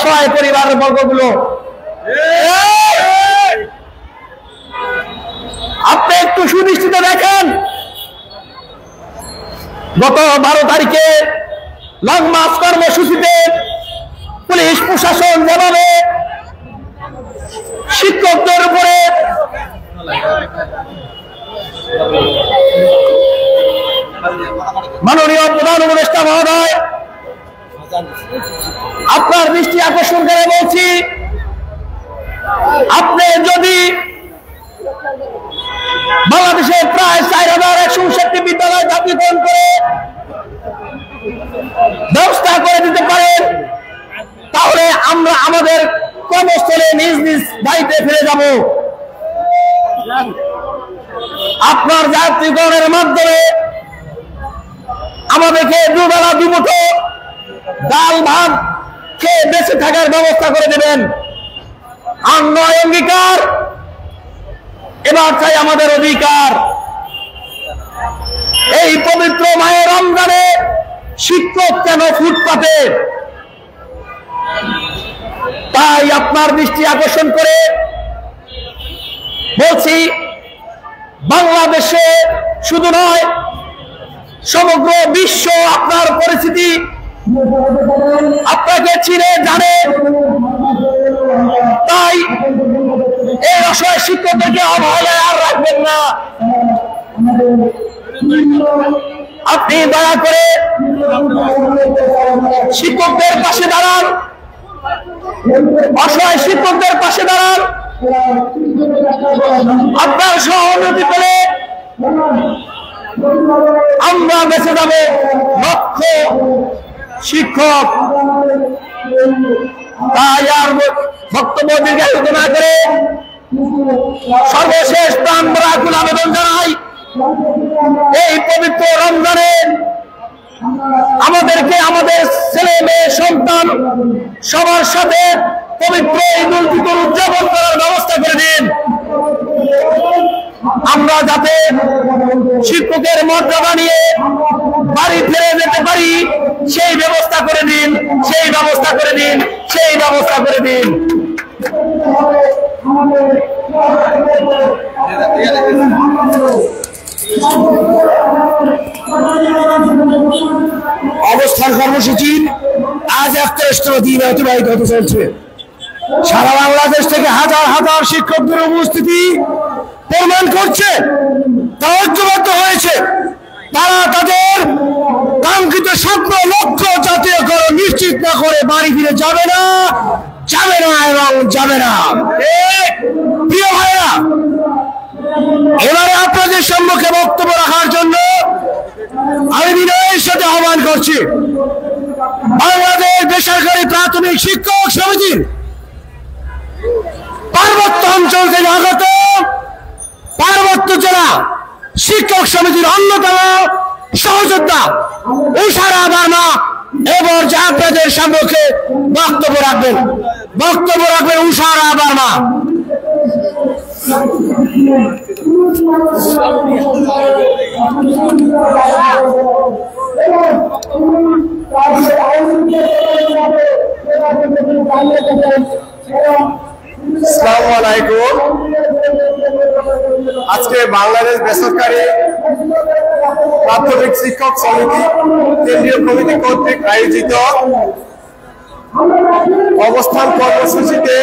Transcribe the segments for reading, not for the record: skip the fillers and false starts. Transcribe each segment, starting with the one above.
অসহায় পরিবার বর্গগুলো। আপনি একটু সুনিশ্চিত দেখেন, গত 12 তারিখে লং মার্চ কর্মসূচিতে পুলিশ প্রশাসন যেভাবে শিক্ষকদের উপরে মাননীয় প্রধান উপদেষ্টা মহোদয়, আপনার দৃষ্টি আকর্ষণ করে বলছি, আপনি যদি বাংলাদেশে প্রায় 4159 বিদ্যালয় জাতীয়করণ করে ব্যবস্থা করে দিতে পারেন, তাহলে আমরা আমাদের কর্মস্থলে নিজ নিজ বাড়িতে ফিরে যাব। আপনার জাতীয়করণের মাধ্যমে আমাদেরকে দুবেলা দুমুঠো ডাল ভাত খেয়ে বেঁচে থাকার ব্যবস্থা করে দেবেন। আর নয় অঙ্গীকার, এবার চাই আমাদের অধিকার। এই পবিত্র মায়ের রমজানে শিক্ষক কেন ফুটপাতে? তাই আপনার দৃষ্টি আকর্ষণ করে বলছি, বাংলাদেশে শুধু নয়, সমগ্র বিশ্ব আপনার পরিস্থিতি আপনাকে চিনে জানে। তাই এই অসহায় শিক্ষকদেরকে অবহেলায় আর রাখবেন না। আপনি দয়া করে শিক্ষকদের পাশে দাঁড়ান, অসহায় শিক্ষকদের পাশে দাঁড়ান। আপনার সহানুভূতি পেলে আমরা বেঁচে যাবে লক্ষ শিক্ষক। তাই আর বক্তব্য দীর্ঘায়িত না করে সর্বশেষ প্রাণ ভরা আকুল আবেদন জানাই, এই পবিত্র রমজানে আমাদেরকে আমাদের ছেলে মেয়ে সন্তান সবার সাথে পবিত্র ঈদুল ফিতর উদযাপন করার ব্যবস্থা করে দিন। আমরা যাতে শিক্ষকের মর্যাদা নিয়ে বাড়ি ফিরে যেতে পারি সেই ব্যবস্থা করে দিন, সেই ব্যবস্থা করে দিন, সেই ব্যবস্থা করে দিন। অবস্থান কর্মসূচি আজ 41তম দিন অতিবাহিত হতে চলছে। সারা বাংলাদেশ থেকে হাজার হাজার শিক্ষকদের উপস্থিতি প্রমাণ করছে তারা ঐক্যবদ্ধ হয়েছে। তারা তাদের কাঙ্ক্ষিত স্বপ্ন লক্ষ্য জাতীয়করণ নিশ্চিত না করে বাড়ি ফিরে যাবে না, যাবে না এবং যাবে না। প্রিয় ভাইরা, এবারে আপনাদের সম্মুখে বক্তব্য রাখার জন্য আমি বিনয়ের সাথে আহ্বান করছি বাংলাদেশ বেসরকারি প্রাথমিক শিক্ষক সমিতির পার্বত্য অঞ্চল থেকে আগত পার্বত্য জেলা শিক্ষক সমিতির অন্যতম সহযোদ্ধা উষারা বার্মা এবার যা আপনাদের সম্মুখে বক্তব্য রাখবেন উষারা বার্মা। আসসালামু আলাইকুম। আজকে বাংলাদেশ বেসরকারি প্রাথমিক শিক্ষক সমিতি কেন্দ্রীয় কমিটি কর্তৃক আয়োজিত অবস্থান কর্মসূচিতে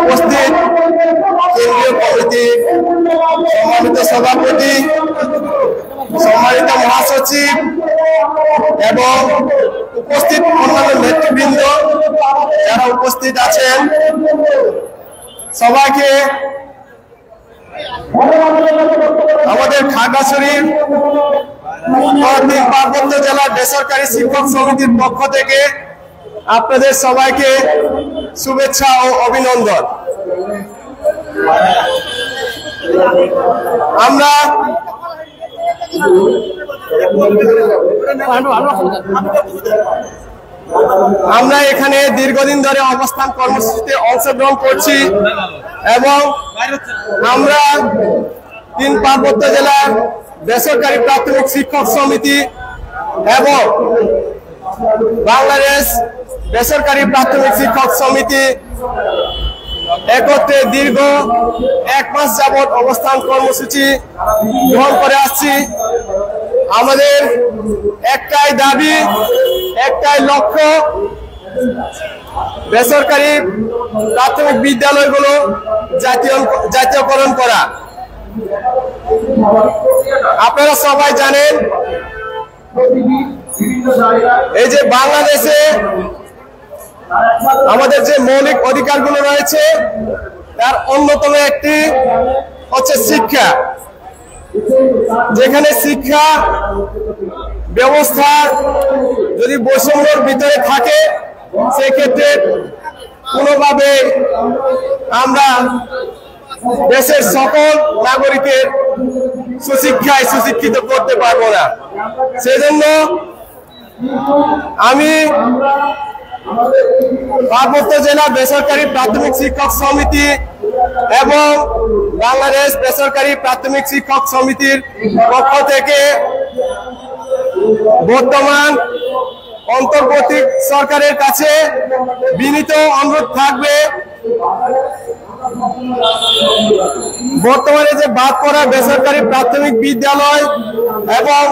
উপস্থিত কেন্দ্রীয় কমিটির সম্মানিত সভাপতি, সম্মানিত মহাসচিব এবং উপস্থিত অন্যান্য নেতৃবৃন্দ যারা উপস্থিত আছেন, সবাইকে আমাদের খাগড়াছড়ির পার্বত্য জেলার বেসরকারি শিক্ষক সমিতির পক্ষ থেকে আপনাদের সবাইকে শুভেচ্ছা ও অভিনন্দন। আমরা এখানে দীর্ঘদিন ধরে অবস্থান কর্মসূচিতে অংশগ্রহণ করছি এবং আমরা 3 পার্বত্য জেলার বেসরকারি প্রাথমিক শিক্ষক সমিতি এবং বাংলাদেশ বেসরকারি প্রাথমিক শিক্ষক সমিতি একত্রে দীর্ঘ 1 মাস যাবৎ অবস্থান কর্মসূচি গ্রহণ করে আসছি। আমাদের একটাই দাবি, একটাই লক্ষ্য, বেসরকারি প্রাথমিক বিদ্যালয়গুলো জাতীয়করণ করা। আপনারা সবাই জানেন এই যে বাংলাদেশে আমাদের যে মৌলিক অধিকারগুলো রয়েছে তার অন্যতম একটি হচ্ছে শিক্ষা। যেখানে শিক্ষা ব্যবস্থা যদি বৈষম্যের ভিতরে থাকে সেক্ষেত্রে কোনোভাবে আমরা দেশের সকল নাগরিকের সুশিক্ষায় সুশিক্ষিত করতে পারবো না। সেজন্য আমি পার্বত্য জেলা বেসরকারি প্রাথমিক শিক্ষক সমিতি এবং বাংলাদেশ বেসরকারি প্রাথমিক শিক্ষক সমিতির পক্ষ থেকে বর্তমান অন্তর্বর্তী সরকারের কাছে বিনীত অনুরোধ থাকবে, বর্তমানে যে বাদ পড়া বেসরকারি প্রাথমিক বিদ্যালয় এবং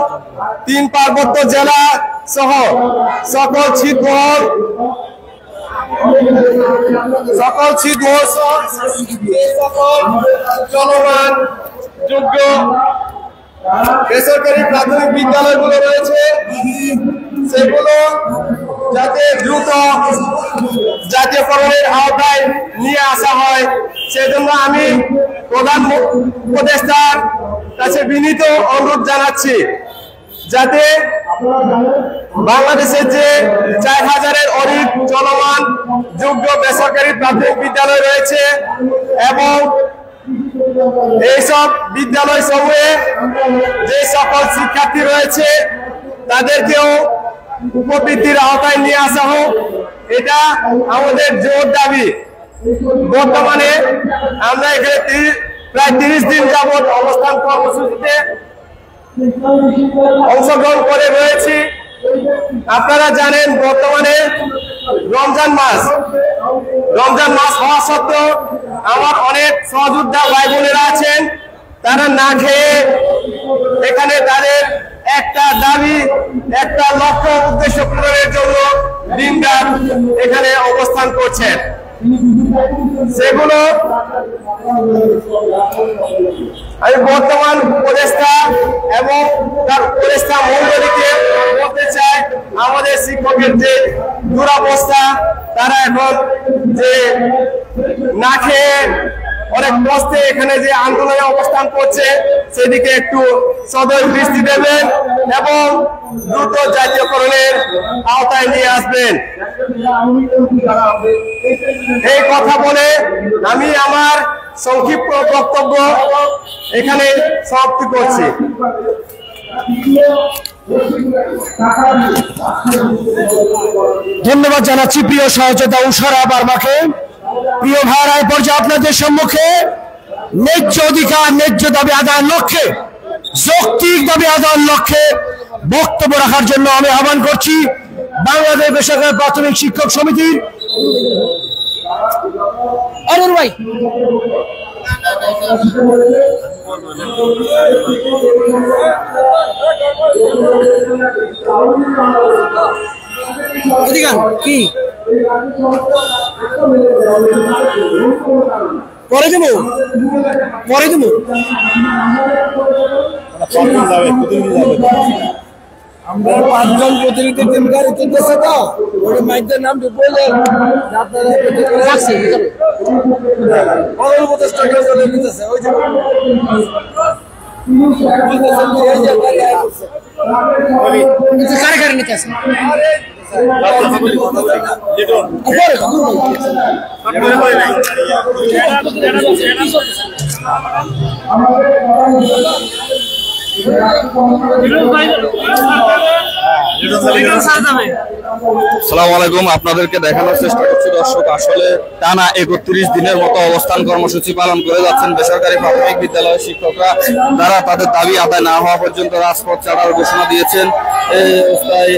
3 পার্বত্য জেলা সহ সকল ছিটমহল চলমান যোগ্য বেসরকারি প্রাথমিক বিদ্যালয়গুলো রয়েছে সেগুলো যাতে দ্রুত জাতীয়করণের আওতায় নিয়ে আসা হয় সেজন্য আমি প্রধান উপদেষ্টার কাছে বিনীত অনুরোধ জানাচ্ছি যাতে বাংলাদেশের যে 4000-এর অধিক চলমান যোগ্য বেসরকারি প্রাথমিক বিদ্যালয় রয়েছে এবং এইসব বিদ্যালয় সমূহে যে সকল শিক্ষার্থী রয়েছে তাদেরকেও উপবৃত্তির আওতায় নিয়ে আসা হোক, এটা আমাদের জোর দাবি। বর্তমানে আমরা এখানে প্রায় 30 দিন যাবৎ অবস্থান কর্মসূচিতে অংশগ্রহণ করে রয়েছি। আপনারা জানেন বর্তমানে রমজান মাস হওয়া সত্ত্বেও আমার অনেক সহযোদ্ধা ভাই বোনেরা আছেন, তারা না খেয়ে এখানে তাদের একটা দাবি, একটা লক্ষ্য উদ্দেশ্য পূরণের জন্য দিনরাত এখানে অবস্থান করছেন। সেগুলো আমি বর্তমান উপদেষ্টা এবং তার উপদেষ্টা মণ্ডলীকে বলতে চাই, আমাদের শিক্ষকের যে দুরবস্থা, তারা এখন যে না খেয়ে অনেক কষ্টে এখানে যে আন্দোলনে অবস্থান করছে সেদিকে একটু সদয় দৃষ্টি দেবেন এবং দ্রুত জাতীয়করণের আওতায় নিয়ে আসবেন। এই কথা বলে আমি আমার সংক্ষিপ্ত বক্তব্য এখানে সমাপ্তি করছি। ধন্যবাদ জানাচ্ছি প্রিয় সহযোদ্ধা উষারা বার্মাকে। প্রিয় ভাইরা, এই পর্যায়ে আপনাদের সম্মুখে ন্যায্য অধিকার, ন্যায্য দাবি আদায়ের লক্ষ্যে, যৌক্তিক দাবি আদায়ের লক্ষ্যে বক্তব্য রাখার জন্য আমি আহ্বান করছি বাংলাদেশ বেসরকারি প্রাথমিক শিক্ষক সমিতির অরুণ ভাই। কি পরে দেবো আমরা 5 জন প্রতিনিধি টিম গাড়ি চলতেছে তো ওই মাইকদের নাম বলে আপনারা রাখছি বড় উপদেষ্টা চলে নিতেছে ওই যে কারে নিতে আছে আসসালামু আলাইকুম। আপনাদেরকে দেখানোর চেষ্টা করছি দর্শক, আসলে টানা 31 দিনের মতো অবস্থান কর্মসূচি পালন করে যাচ্ছেন বেসরকারি প্রাথমিক বিদ্যালয়ের শিক্ষকরা। তারা তাদের দাবি আদায় না হওয়া পর্যন্ত রাজপথ ছাড়ার ঘোষণা দিয়েছেন। এই অবস্থায়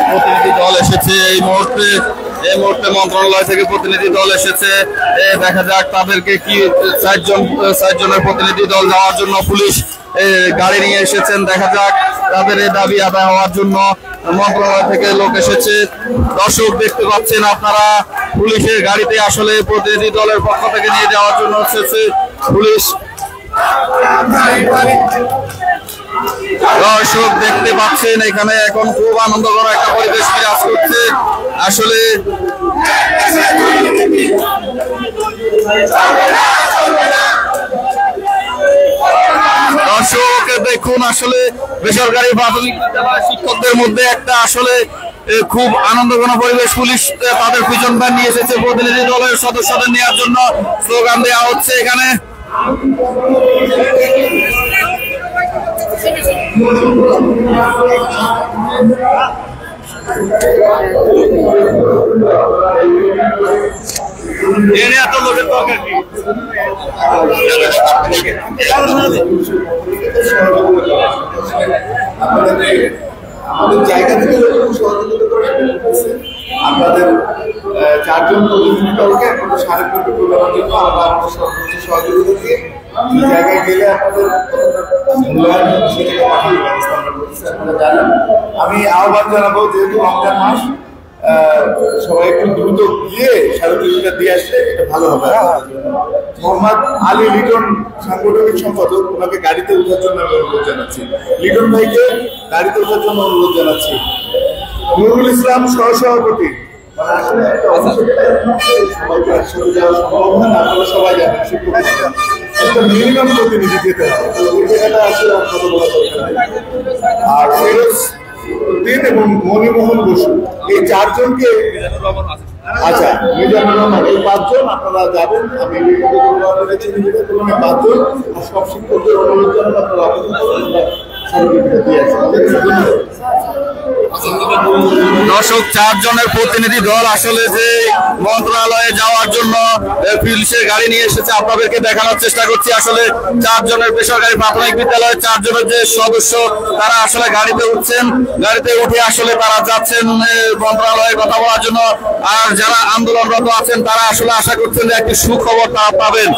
প্রতিনিধি দল এসেছে এই মুহূর্তে মন্ত্রণালয় থেকে প্রতিনিধি দল এসেছে। দেখা যাক তাদেরকে কি 4 জনের প্রতিনিধি দল যাওয়ার জন্য পুলিশ গাড়ি নিয়ে এসেছেন। দেখা যাক তাদের এই দাবি আদায় হওয়ার জন্য মন্ত্রণালয় থেকে লোক এসেছে। দর্শক দেখতে পাচ্ছেন আপনারা, পুলিশের গাড়িতে আসলে প্রতিনিধি দলের পক্ষ থেকে নিয়ে যাওয়ার জন্য এসেছে পুলিশ। দর্শক দেখতে পাচ্ছেন এখানে এখন খুব আনন্দকর একটা পরিবেশ বিরাজ করছে। আসলে দর্শক দেখুন, আসলে বেসরকারি প্রাথমিক বিদ্যালয় শিক্ষকদের মধ্যে একটা আসলে খুব আনন্দঘন পরিবেশ। পুলিশ তাদের পিছন ভ্যান নিয়ে এসেছে প্রতিনিধি দলের সদস্যদের নেওয়ার জন্য। স্লোগান দেওয়া হচ্ছে এখানে। এত লোকের দরকার কি? আমাদের জায়গা থেকে সহযোগিতা করে আপনাদের 4 জন প্রতিনিধি দলকে 3.5 কোটি দেওয়ার জন্য আমরা আমাদের সর্বোচ্চ সহযোগিতা দিয়ে এই জায়গায় গেলে আপনাদের মূল্যায়ন সেটাকে পাঠিয়ে ব্যবস্থা আমরা করছি। আপনারা জানেন, আমি আহ্বান জানাবো, যেহেতু রমজান মাস, সবাই একটু দ্রুত গিয়ে স্মারকলিপিটা দিয়ে আসলে এটা ভালো হবে। মোহাম্মদ আলী লিটন সাংগঠনিক সম্পাদক, ওনাকে গাড়িতে ওঠার জন্য আমি অনুরোধ জানাচ্ছি। লিটন ভাইকে গাড়িতে ওঠার জন্য অনুরোধ জানাচ্ছি। নুরুল ইসলাম সহসভাপতি, সবাইকে একসাথে যাওয়া সম্ভব হয় না, আপনারা সবাই জানেন একটা মিনিমাম প্রতিনিধি যেতে হবে, ওই জায়গাটা আসলে কথা বলা দরকার। আর ফিরোজ উদ্দিন এবং মণিমোহন বসু, এই 4 জনকে, আচ্ছা মিজানুর রহমান, এই 5 জন আপনারা যাবেন। আমি 5 জন সব শিক্ষকদের অনুরোধ জানান আপনারা আবেদন করুন, দিয়ে আসেন। দর্শক 4 জনের প্রতিনিধি দল আসলে যে মন্ত্রণালয়ে যাওয়ার জন্য পুলিশের গাড়ি নিয়ে এসেছে, আপনাদেরকে দেখানোর চেষ্টা করছি। আসলে 4 জনের বেসরকারি প্রাথমিক বিদ্যালয়ের 4 জনের যে সদস্য, তারা আসলে গাড়িতে উঠছেন। গাড়িতে উঠে আসলে তারা যাচ্ছেন মন্ত্রণালয়ে কথা বলার জন্য। আর যারা আন্দোলনরত আছেন তারা আসলে আশা করছেন যে একটি সুখবর তারা পাবেন।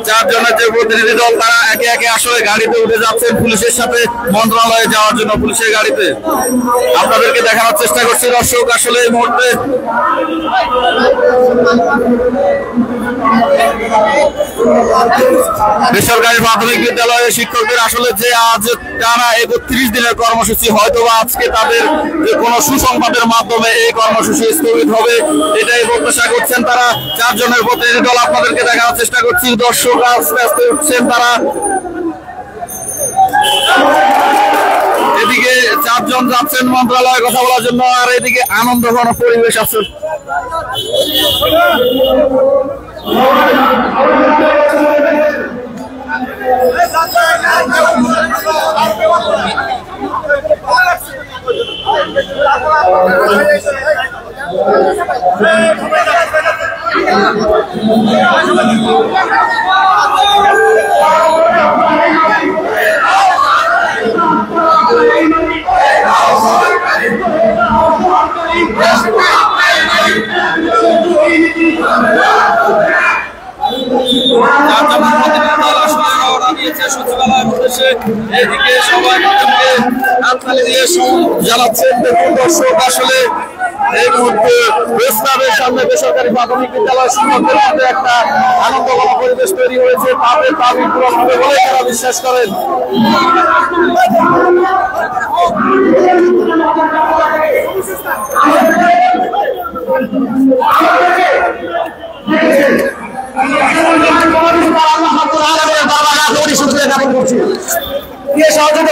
4 জনের যে প্রতিনিধি দল তারা একে একে আসলে গাড়িতে উঠে যাচ্ছেন পুলিশের সাথে মন্ত্রণালয়ে যাওয়ার জন্য পুলিশের গাড়িতে। আপনাদেরকে দেখানোর চেষ্টা করছি দর্শক, আসলে এই মুহূর্তে বেসরকারি প্রাথমিক বিদ্যালয়ের শিক্ষকদের আসলে যে আজ টানা 31 দিনের কর্মসূচি, হয়তো আজকে তাদের যে কোনো সুসংবাদের মাধ্যমে এই কর্মসূচি স্থগিত হবে, এটাই প্রত্যাশা করছেন তারা। 4 জনের প্রতিনিধি দল আপনাদেরকে দেখানোর চেষ্টা করছি। দর্শক আস্তে আস্তে উঠছেন তারা। এদিকে 4 জন যাচ্ছেন মন্ত্রণালয়ে কথা বলার জন্য, আর এদিকে আনন্দঘন পরিবেশ আছে। এদিকে সবাই হাততালি দিয়ে জানাচ্ছেন। দেখুন দর্শক, আসলে এই মুহূর্তে প্রেসক্লাবের সামনে বেসরকারি প্রাথমিক বিদ্যালয় শিক্ষকদের মধ্যে একটা আনন্দঘন পরিবেশ তৈরি হয়েছে। তাদের দাবি পূরণ হবে বলে তারা বিশ্বাস করেন।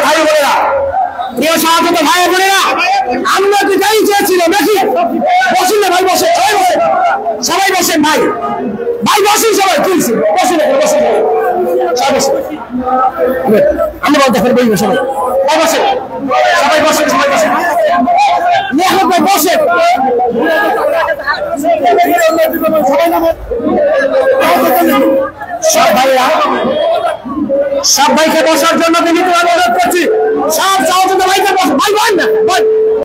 ভাই বোনেরা, প্রিয় সহযোগী ভাই বোনেরা, আমরা তো যাই চেয়েছিলাম নাকি? বসুন না ভাই, বসে সবাই বসেন ভাই, ভাই বসুন সবাই, বসুন বসুন, আমরা দেখেন বসবে সবাই।